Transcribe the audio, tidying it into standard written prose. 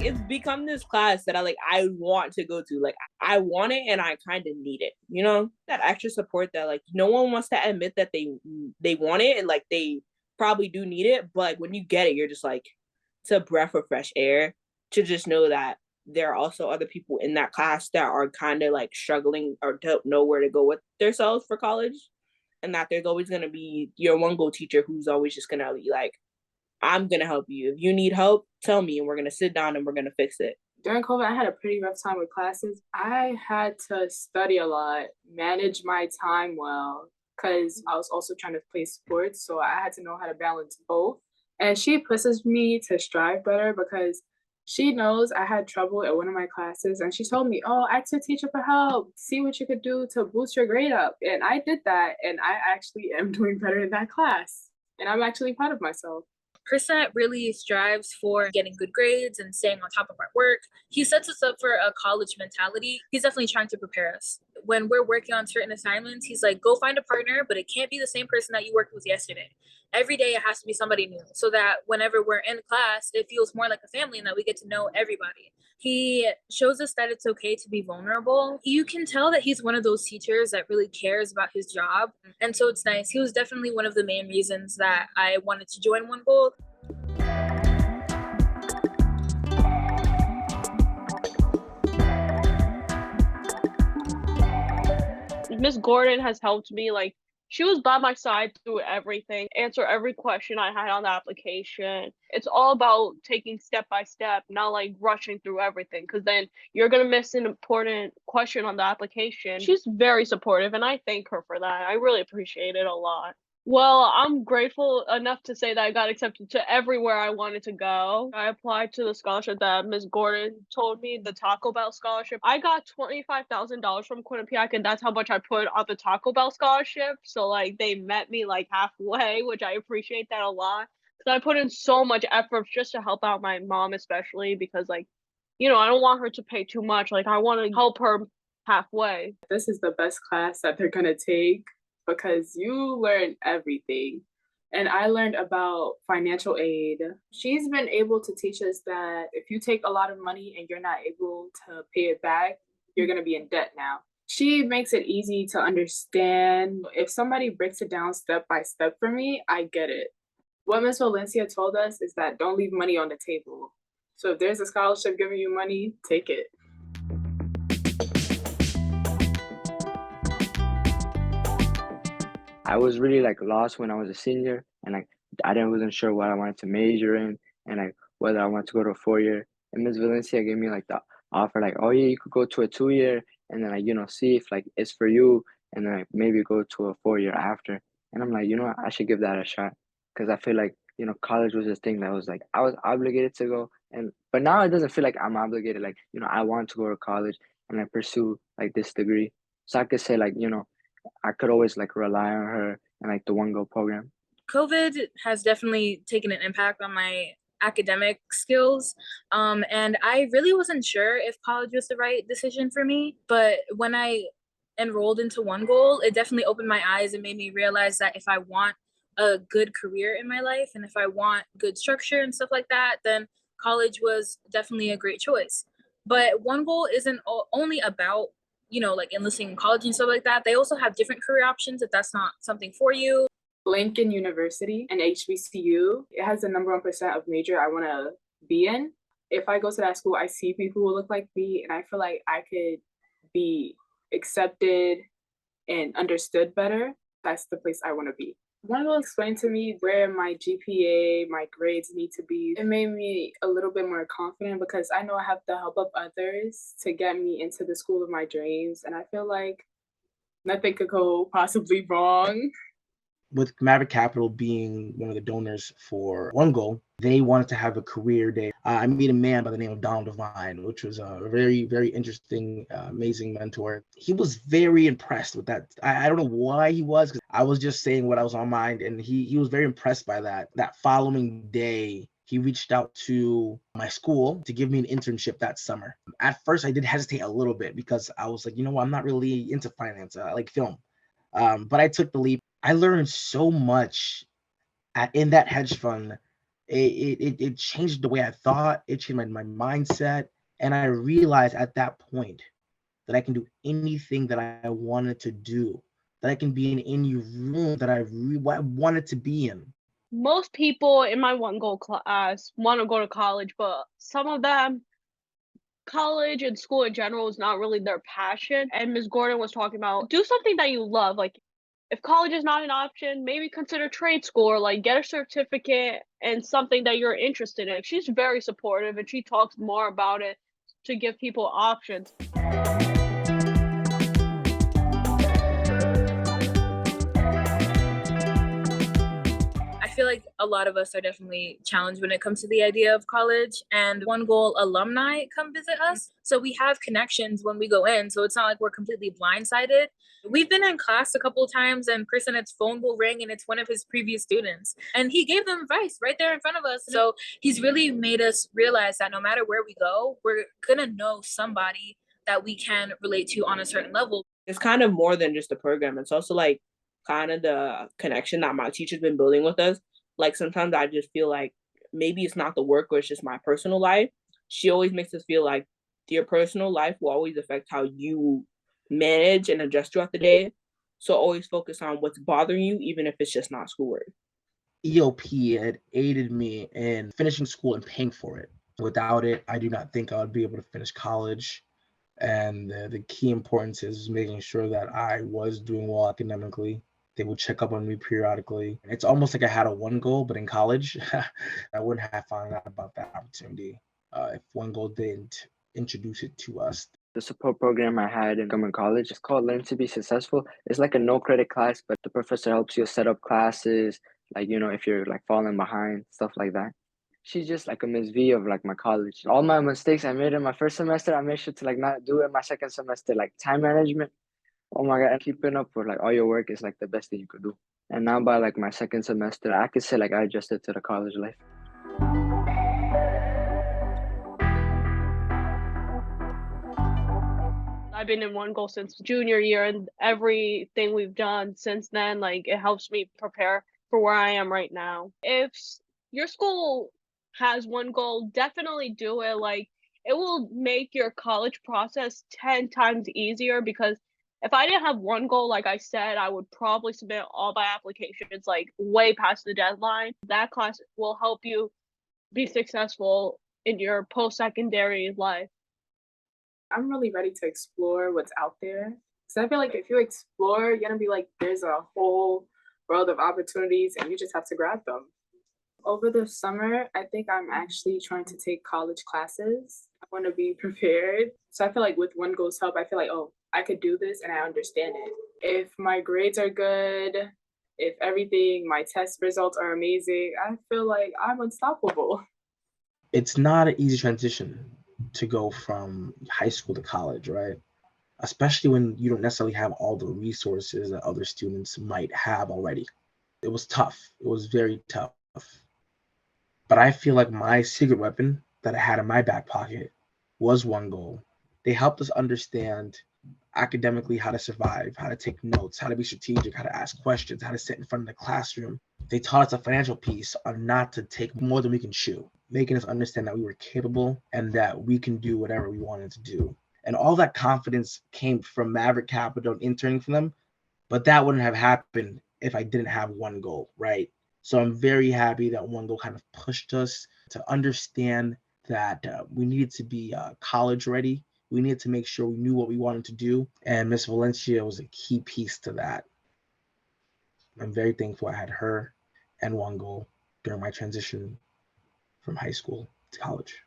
It's become this class that I want to go to. Like I want it and I kind of need it. You know, that extra support that like no one wants to admit that they want it and like they probably do need it, but like, when you get it, you're just like it's a breath of fresh air to just know that there are also other people in that class that are kind of like struggling or don't know where to go with themselves for college, and that there's always going to be your one goal teacher who's always just going to be like, I'm gonna help you. If you need help, tell me and we're gonna sit down and we're gonna fix it. During COVID, I had a pretty rough time with classes. I had to study a lot, manage my time well, because I was also trying to play sports. So I had to know how to balance both. And she pushes me to strive better because she knows I had trouble at one of my classes. And she told me, oh, ask your teacher for help. See what you could do to boost your grade up. And I did that. And I actually am doing better in that class. And I'm actually proud of myself. Person that really strives for getting good grades and staying on top of our work. He sets us up for a college mentality. He's definitely trying to prepare us. When we're working on certain assignments, he's like, go find a partner, but it can't be the same person that you worked with yesterday. Every day it has to be somebody new so that whenever we're in class, it feels more like a family and that we get to know everybody. He shows us that it's okay to be vulnerable. You can tell that he's one of those teachers that really cares about his job. And so it's nice. He was definitely one of the main reasons that I wanted to join OneGoal. Miss Gordon has helped me. Like, she was by my side through everything, answer every question I had on the application. It's all about taking step by step, not like rushing through everything, because then you're going to miss an important question on the application. She's very supportive, and I thank her for that. I really appreciate it a lot. Well, I'm grateful enough to say that I got accepted to everywhere I wanted to go. I applied to the scholarship that Ms. Gordon told me, the Taco Bell scholarship. I got $25,000 from Quinnipiac, and that's how much I put on the Taco Bell scholarship. So, like, they met me, like, halfway, which I appreciate that a lot. Because I put in so much effort just to help out my mom, especially because, like, you know, I don't want her to pay too much. Like, I want to help her halfway. This is the best class that they're going to take because you learn everything. And I learned about financial aid. She's been able to teach us that if you take a lot of money and you're not able to pay it back, you're going to be in debt now. She makes it easy to understand. If somebody breaks it down step by step for me, I get it. What Ms. Valencia told us is that don't leave money on the table. So if there's a scholarship giving you money, take it. I was really like lost when I was a senior, and like wasn't sure what I wanted to major in, and like whether I wanted to go to a 4 year. And Ms. Valencia gave me like the offer, like, oh yeah, you could go to a 2 year, and then like see if like it's for you, and then like maybe go to a 4 year after. And I'm like, what, I should give that a shot, because I feel like college was this thing that was like I was obligated to go, but now it doesn't feel like I'm obligated. Like I want to go to college and like pursue like this degree, so I could say like I could always like rely on her and like the OneGoal program. COVID has definitely taken an impact on my academic skills. And I really wasn't sure if college was the right decision for me. But when I enrolled into OneGoal, it definitely opened my eyes and made me realize that if I want a good career in my life and if I want good structure and stuff like that, then college was definitely a great choice. But OneGoal isn't only about like enlisting in college and stuff like that. They also have different career options if that's not something for you. Lincoln University and HBCU, it has the number 1% of major I want to be in. If I go to that school, I see people who look like me, and I feel like I could be accepted and understood better. That's the place I want to be. OneGoal explained to me where my GPA, my grades need to be. It made me a little bit more confident because I know I have the help of others to get me into the school of my dreams. And I feel like nothing could go possibly wrong. With Maverick Capital being one of the donors for OneGoal, they wanted to have a career day. I met a man by the name of Donald Devine, which was a very, very interesting, amazing mentor. He was very impressed with that. I don't know why he was, because I was just saying what I was on mind, and he was very impressed by that. That following day, he reached out to my school to give me an internship that summer. At first, I did hesitate a little bit because I was like, you know what, I'm not really into finance. I like film. But I took the leap. I learned so much in that hedge fund. It changed the way I thought. It changed my mindset. And I realized at that point that I can do anything that I wanted to do, that I can be in any room that I wanted to be in. Most people in my OneGoal class want to go to college, but some of them, college and school in general is not really their passion. And Ms. Gordon was talking about do something that you love. Like if college is not an option, maybe consider trade school or like get a certificate and something that you're interested in. She's very supportive and she talks more about it to give people options. I feel like a lot of us are definitely challenged when it comes to the idea of college, and OneGoal alumni come visit us. So we have connections when we go in. So it's not like we're completely blindsided. We've been in class a couple of times and Personet's phone will ring and it's one of his previous students. And he gave them advice right there in front of us. So he's really made us realize that no matter where we go, we're gonna know somebody that we can relate to on a certain level. It's kind of more than just a program. It's also like kind of the connection that my teacher's been building with us. Like sometimes I just feel like maybe it's not the work or it's just my personal life. She always makes us feel like your personal life will always affect how you manage and adjust throughout the day. So always focus on what's bothering you, even if it's just not schoolwork. EOP had aided me in finishing school and paying for it. Without it, I do not think I would be able to finish college. And the key importance is making sure that I was doing well academically. They would check up on me periodically. It's almost like I had a OneGoal, but in college, I wouldn't have found out about that opportunity if OneGoal didn't introduce it to us. The support program I had in government college is called Learn to Be Successful. It's like a no credit class, but the professor helps you set up classes, like, you know, if you're like falling behind, stuff like that. She's just like a Miss V of like my college. All my mistakes I made in my first semester, I made sure to like not do it in my second semester, like time management. Oh my God, and keeping up with like all your work is like the best thing you could do. And now by like my second semester, I could say like I adjusted to the college life. I've been in OneGoal since junior year, and everything we've done since then, like it helps me prepare for where I am right now. If your school has OneGoal, definitely do it. Like it will make your college process 10 times easier because if I didn't have OneGoal, like I said, I would probably submit all my applications like way past the deadline. That class will help you be successful in your post-secondary life. I'm really ready to explore what's out there. So I feel like if you explore, you're gonna be like, there's a whole world of opportunities and you just have to grab them. Over the summer, I think I'm actually trying to take college classes. I want to be prepared. So I feel like with OneGoal's help, I feel like, oh, I could do this and I understand it. If my grades are good, if everything, my test results are amazing, I feel like I'm unstoppable. It's not an easy transition to go from high school to college, right? Especially when you don't necessarily have all the resources that other students might have already. It was tough. It was very tough. But I feel like my secret weapon that I had in my back pocket was OneGoal. They helped us understand academically how to survive, how to take notes, how to be strategic, how to ask questions, how to sit in front of the classroom. They taught us a financial piece on not to take more than we can chew, making us understand that we were capable and that we can do whatever we wanted to do. And all that confidence came from Maverick Capital and interning for them, but that wouldn't have happened if I didn't have OneGoal, right? So I'm very happy that OneGoal kind of pushed us to understand that we needed to be college ready. We needed to make sure we knew what we wanted to do. And Miss Valencia was a key piece to that. I'm very thankful I had her and OneGoal during my transition from high school to college.